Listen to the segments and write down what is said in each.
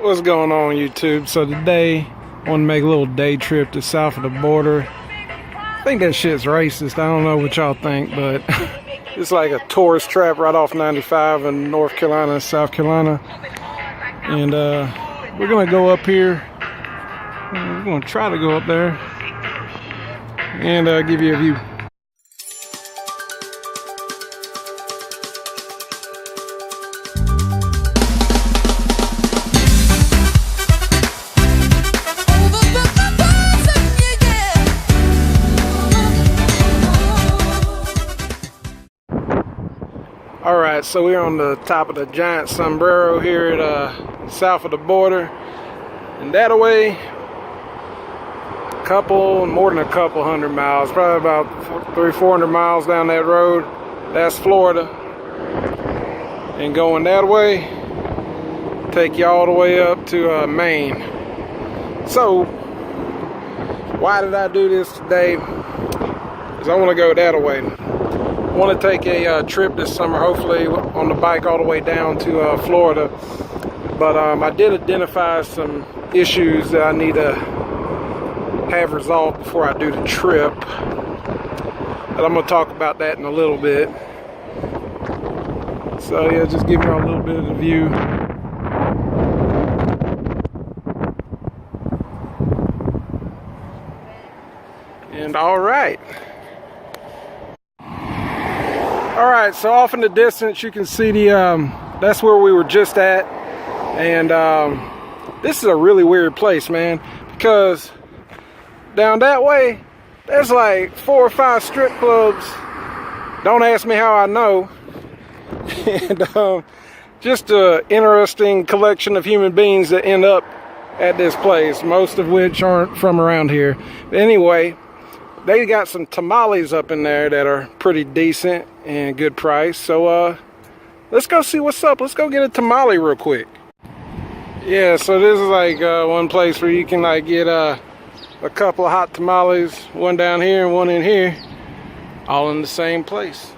What's going on, YouTube? So today I want to make a little day trip to south of the border. I think that shit's racist. I don't know what y'all think, but it's like a tourist trap right off 95 in North Carolina and South Carolina. And we're gonna go up here. We're gonna try to go up there and give you a view. Alright, so we're on the top of the giant Sombrero here at south of the border, and that away more than a couple hundred miles, probably about 300-400 miles down that road. That's Florida, and going that way take you all the way up to Maine. So why did I do this today? Because I want to go that way. I want to take a trip this summer, hopefully on the bike all the way down to Florida. But I did identify some issues that I need to have resolved before I do the trip. But I'm going to talk about that in a little bit. So yeah, just give you a little bit of the view. And alright, so off in the distance you can see the that's where we were just at, and this is a really weird place, man, because down that way there's like 4 or 5 strip clubs. Don't ask me how I know. And just an interesting collection of human beings that end up at this place, most of which aren't from around here. But anyway, they got some tamales up in there that are pretty decent and good price. So let's go see what's up. Let's go get a tamale real quick. Yeah, so this is like one place where you can like get a couple of hot tamales, one down here and one in here, all in the same place.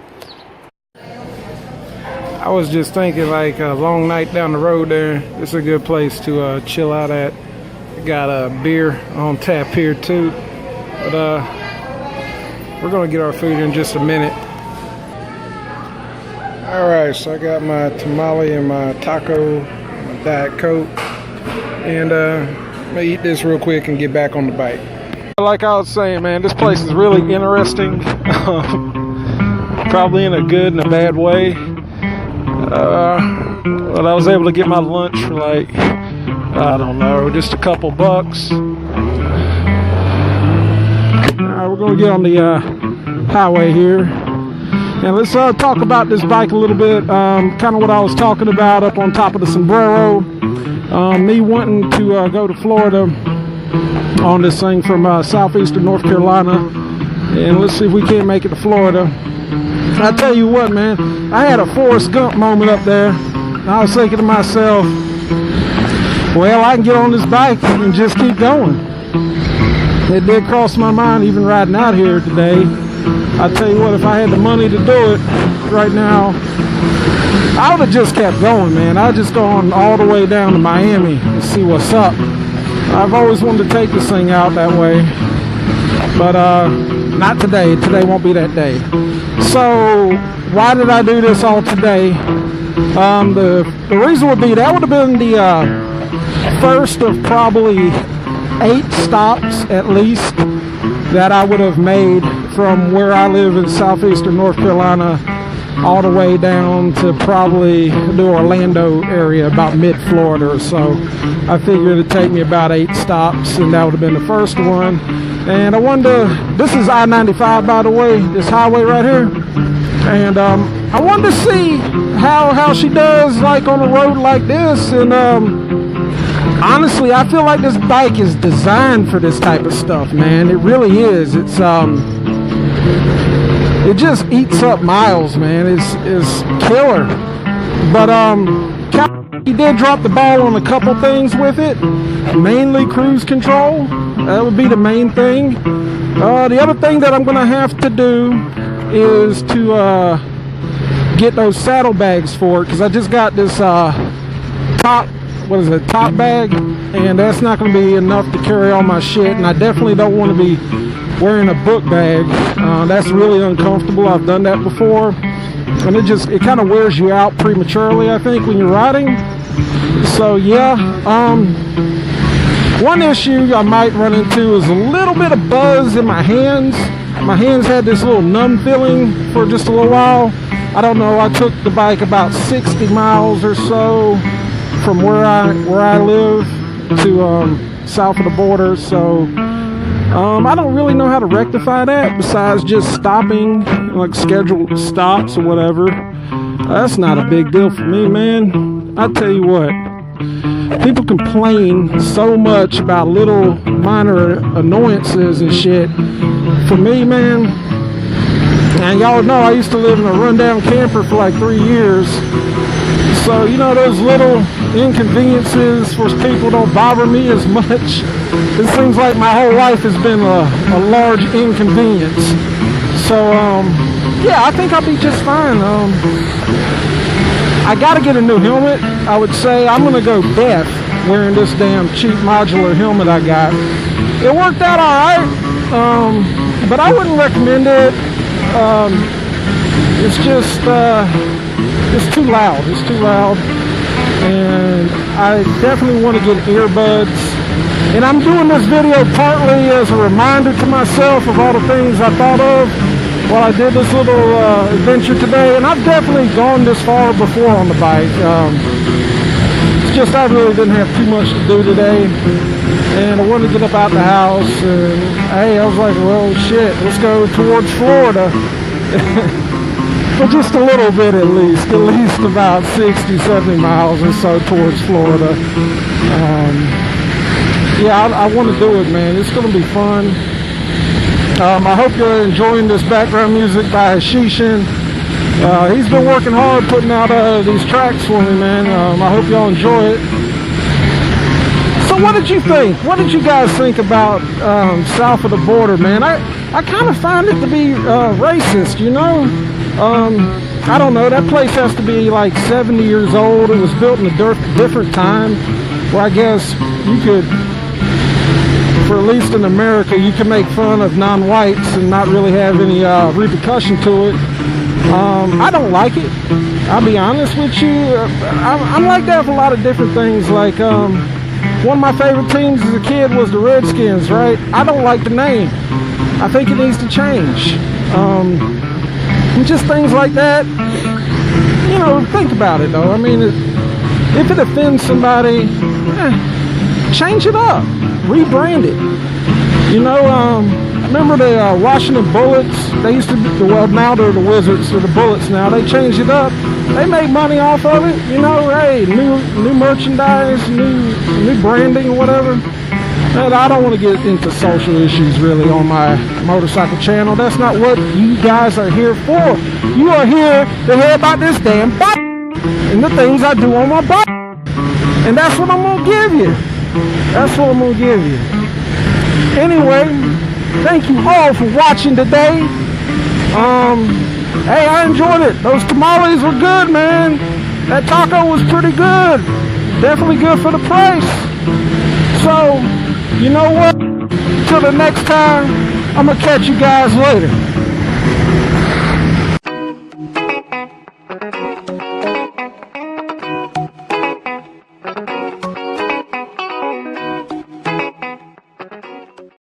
I was just thinking, like, a long night down the road there, this is a good place to chill out at. Got a beer on tap here too, but we're gonna get our food in just a minute. Alright, so I got my tamale and my taco, my Diet Coke, and I'm gonna eat this real quick and get back on the bike. Like I was saying, man, this place is really interesting. Probably in a good and a bad way. But I was able to get my lunch for like, I don't know, just a couple bucks. We're going to get on the highway here, and let's talk about this bike a little bit. Kind of what I was talking about up on top of the Sombrero. Me wanting to go to Florida on this thing from southeastern North Carolina, and let's see if we can't make it to Florida. I tell you what, man, I had a Forrest Gump moment up there. I was thinking to myself, well, I can get on this bike and just keep going. It did cross my mind even riding out here today. I tell you what, if I had the money to do it right now, I would have just kept going, man. I'd just gone all the way down to Miami and see what's up. I've always wanted to take this thing out that way, but not today. Today won't be that day. So why did I do this all today? The reason would be that would have been the first of probably 8 stops at least that I would have made from where I live in southeastern North Carolina all the way down to probably the Orlando area, about mid-Florida or so. I figured it'd take me about 8 stops, and that would have been the first one. And I wonder, this is I-95, by the way, this highway right here. And I wanted to see how she does like on a road like this. And honestly, I feel like this bike is designed for this type of stuff, man. It really is. It's it just eats up miles, man. It's killer. But he did drop the ball on a couple things with it, mainly cruise control. That would be the main thing. The other thing that I'm gonna have to do is to get those saddlebags for it, because I just got this top what is it, top bag, and that's not going to be enough to carry all my shit, and I definitely don't want to be wearing a book bag. That's really uncomfortable. I've done that before, and it kind of wears you out prematurely, I think, when you're riding. So yeah, one issue I might run into is a little bit of buzz in my hands. My hands had this little numb feeling for just a little while. I don't know, I took the bike about 60 miles or so from where I live to south of the border, so I don't really know how to rectify that besides just stopping, like scheduled stops or whatever. That's not a big deal for me, man. I tell you what, people complain so much about little minor annoyances and shit. For me, man, and y'all know I used to live in a rundown camper for like 3 years. So, you know, those little inconveniences for people don't bother me as much. It seems like my whole life has been a large inconvenience. So, yeah, I think I'll be just fine. I gotta get a new helmet. I would say I'm gonna go deaf wearing this damn cheap modular helmet I got. It worked out alright, but I wouldn't recommend it. It's just, it's too loud. It's too loud. And I definitely want to get earbuds. And I'm doing this video partly as a reminder to myself of all the things I thought of while I did this little adventure today. And I've definitely gone this far before on the bike. It's just I really didn't have too much to do today. And I wanted to get up out the house. And hey, I was like, well, shit, let's go towards Florida. For just a little bit at least about 60, 70 miles or so towards Florida. Yeah, I want to do it, man. It's going to be fun. I hope you're enjoying this background music by Shen. He's been working hard putting out these tracks for me, man. I hope y'all enjoy it. So what did you think? What did you guys think about south of the border, man? I kind of find it to be racist, you know? I don't know, that place has to be like 70 years old. It was built in a different time where I guess you could, for at least in America, you can make fun of non-whites and not really have any repercussion to it. I don't like it. I'll be honest with you. I'm like that with a lot of different things. Like, one of my favorite teams as a kid was the Redskins, right? I don't like the name. I think it needs to change. And just things like that. You know, think about it though. I mean, if it offends somebody, change it up. Rebrand it. You know, remember the Washington Bullets? They used to be, well, now they're the Wizards, they're the Bullets now. They changed it up. They made money off of it. You know, hey, new merchandise, new branding or whatever. And I don't want to get into social issues really on my motorcycle channel. That's not what you guys are here for. You are here to hear about this damn bike and the things I do on my bike. And that's what I'm going to give you. That's what I'm going to give you. Anyway, thank you all for watching today. Hey, I enjoyed it. Those tamales were good, man. That taco was pretty good. Definitely good for the price. So, you know what? Till the next time, I'm going to catch you guys later.